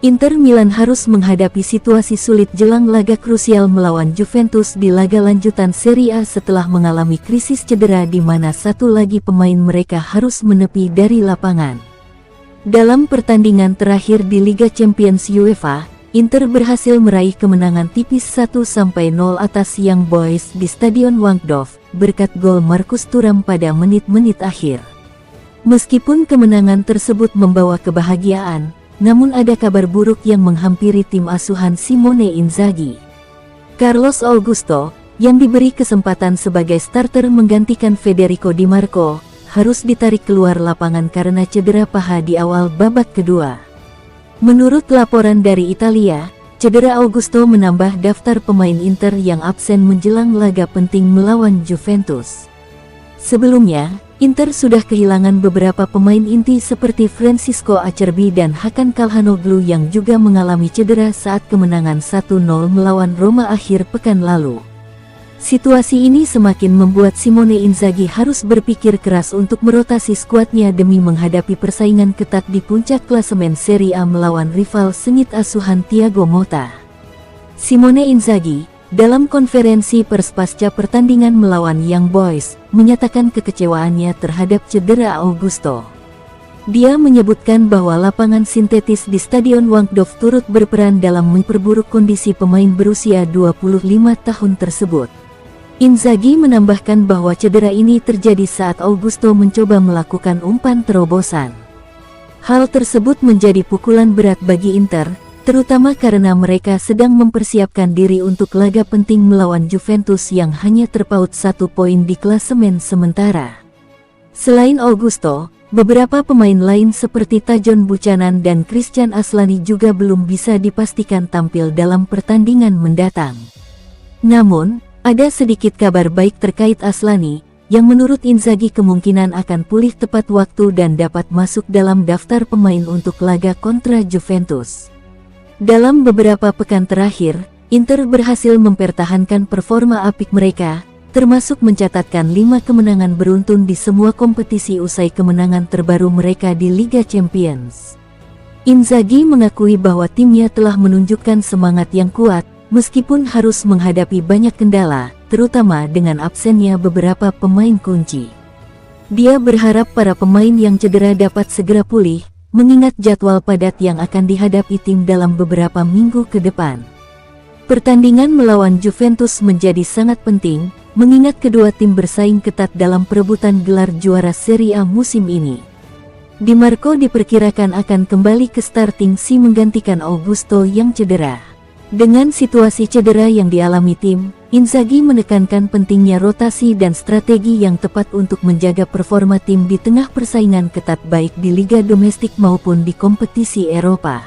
Inter Milan harus menghadapi situasi sulit jelang laga krusial melawan Juventus di laga lanjutan Serie A setelah mengalami krisis cedera di mana satu lagi pemain mereka harus menepi dari lapangan. Dalam pertandingan terakhir di Liga Champions UEFA, Inter berhasil meraih kemenangan tipis 1-0 atas Young Boys di Stadion Wankdorf berkat gol Marcus Thuram pada menit-menit akhir. Meskipun kemenangan tersebut membawa kebahagiaan, namun ada kabar buruk yang menghampiri tim asuhan Simone Inzaghi. Carlos Augusto, yang diberi kesempatan sebagai starter menggantikan Federico Di Marco, harus ditarik keluar lapangan karena cedera paha di awal babak kedua. Menurut laporan dari Italia, cedera Augusto menambah daftar pemain Inter yang absen menjelang laga penting melawan Juventus. Sebelumnya, Inter sudah kehilangan beberapa pemain inti seperti Francisco Acerbi dan Hakan Calhanoglu yang juga mengalami cedera saat kemenangan 1-0 melawan Roma akhir pekan lalu. Situasi ini semakin membuat Simone Inzaghi harus berpikir keras untuk merotasi skuadnya demi menghadapi persaingan ketat di puncak klasemen Serie A melawan rival sengit asuhan Thiago Motta. Simone Inzaghi, dalam konferensi pers pasca pertandingan melawan Young Boys, menyatakan kekecewaannya terhadap cedera Augusto. Dia menyebutkan bahwa lapangan sintetis di Stadion Wankdorf turut berperan dalam memperburuk kondisi pemain berusia 25 tahun tersebut. Inzaghi menambahkan bahwa cedera ini terjadi saat Augusto mencoba melakukan umpan terobosan. Hal tersebut menjadi pukulan berat bagi Inter, terutama karena mereka sedang mempersiapkan diri untuk laga penting melawan Juventus yang hanya terpaut 1 poin di klasemen sementara. Selain Augusto, beberapa pemain lain seperti Tajon Buchanan dan Christian Aslani juga belum bisa dipastikan tampil dalam pertandingan mendatang. Namun, ada sedikit kabar baik terkait Aslani, yang menurut Inzaghi kemungkinan akan pulih tepat waktu dan dapat masuk dalam daftar pemain untuk laga kontra Juventus. Dalam beberapa pekan terakhir, Inter berhasil mempertahankan performa apik mereka, termasuk mencatatkan 5 kemenangan beruntun di semua kompetisi usai kemenangan terbaru mereka di Liga Champions. Inzaghi mengakui bahwa timnya telah menunjukkan semangat yang kuat, meskipun harus menghadapi banyak kendala, terutama dengan absennya beberapa pemain kunci. Dia berharap para pemain yang cedera dapat segera pulih, mengingat jadwal padat yang akan dihadapi tim dalam beberapa minggu ke depan. Pertandingan melawan Juventus menjadi sangat penting, mengingat kedua tim bersaing ketat dalam perebutan gelar juara Serie A musim ini. Di Marco diperkirakan akan kembali ke starting si menggantikan Augusto yang cedera. Dengan situasi cedera yang dialami tim, Inzaghi menekankan pentingnya rotasi dan strategi yang tepat untuk menjaga performa tim di tengah persaingan ketat baik di liga domestik maupun di kompetisi Eropa.